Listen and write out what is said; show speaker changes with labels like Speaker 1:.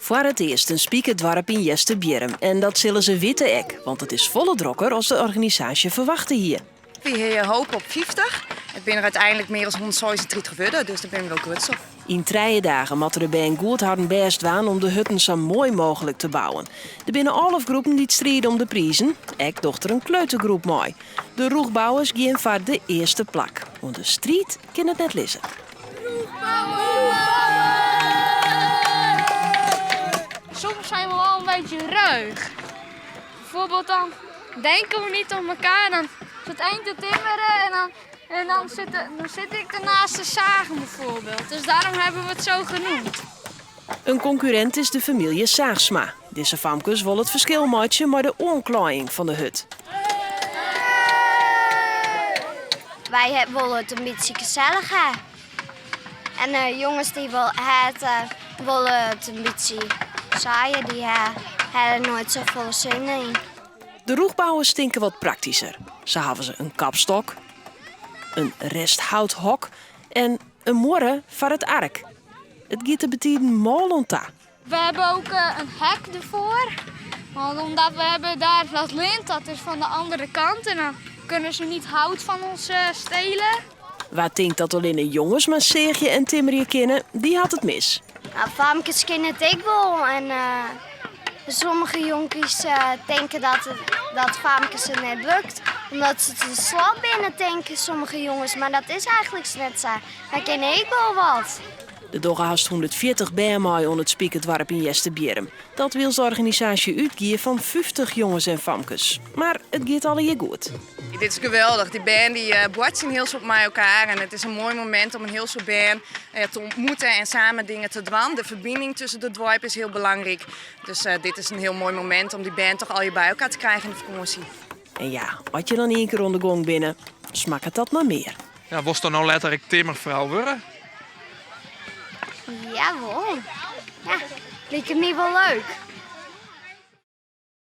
Speaker 1: Voor het eerst een spiekerdwarp in Jesterbjerm. En dat zullen ze weten ek, want het is volle drokker als de organisatie verwachten hier.
Speaker 2: We hebben hoop op 50. Het zijn er uiteindelijk meer dan 130 geworden, dus daar ben ik wel goed op.
Speaker 1: In 3 dagen moeten de band goed harden best waan om de hutten zo mooi mogelijk te bouwen. Er binnen 11 groepen die strijden om de prijzen. Ik dochter een kleutergroep mooi. De roegbouwers gaan voor de eerste plak. Want de strijd kan het net lezen.
Speaker 3: Soms zijn we wel een beetje ruig. Bijvoorbeeld dan denken we niet om elkaar. Dan zit één te timmeren en dan zit ik ernaast te zagen bijvoorbeeld. Dus daarom hebben we het zo genoemd.
Speaker 1: Een concurrent is de familie Saagsma. Deze famkes wil het verschil maken maar de onklaaiing van de hut.
Speaker 4: Wij willen het een beetje gezellig hebben. En de jongens die willen het een beetje saaien. Die hebben nooit zoveel zin in.
Speaker 1: De roegbouwers stinken wat praktischer. Zo hebben ze een kapstok, een resthouthok en een morre voor het ark. Het giet te betieden molonta.
Speaker 3: We hebben ook een hek ervoor. Want omdat we hebben daar dat lint, dat is van de andere kant. En dan kunnen ze niet hout van ons stelen.
Speaker 1: Waar denkt dat alleen de jongens maar zeegje en timmerje kennen, die had het mis.
Speaker 4: Nou, famkes kennen het ik wel. En sommige jonkies denken dat famkes het net lukt. Omdat ze te slap binnen denken, sommige jongens. Maar dat is eigenlijk net zo. Wij kennen ik wel wat.
Speaker 1: De doggen haast 140 bijmaai onder het spiekerdwarp in Jesterbjerm. Dat wil de organisatie uitgeven van 50 jongens en famkes. Maar het gaat alle hier goed.
Speaker 2: Dit is geweldig. Die band die botsen heel zo op elkaar. En het is een mooi moment om een heel zo band te ontmoeten en samen dingen te doen. De verbinding tussen de dorp is heel belangrijk. Dus dit is een heel mooi moment om die band toch al je bij elkaar te krijgen in de vakantie.
Speaker 1: En ja, als je dan 1 keer onder de gong binnen, smaakt het dat maar meer.
Speaker 5: Ja, was er nou letterlijk timmervrouw worden?
Speaker 4: Jawel. Ja, lijkt het niet wel leuk.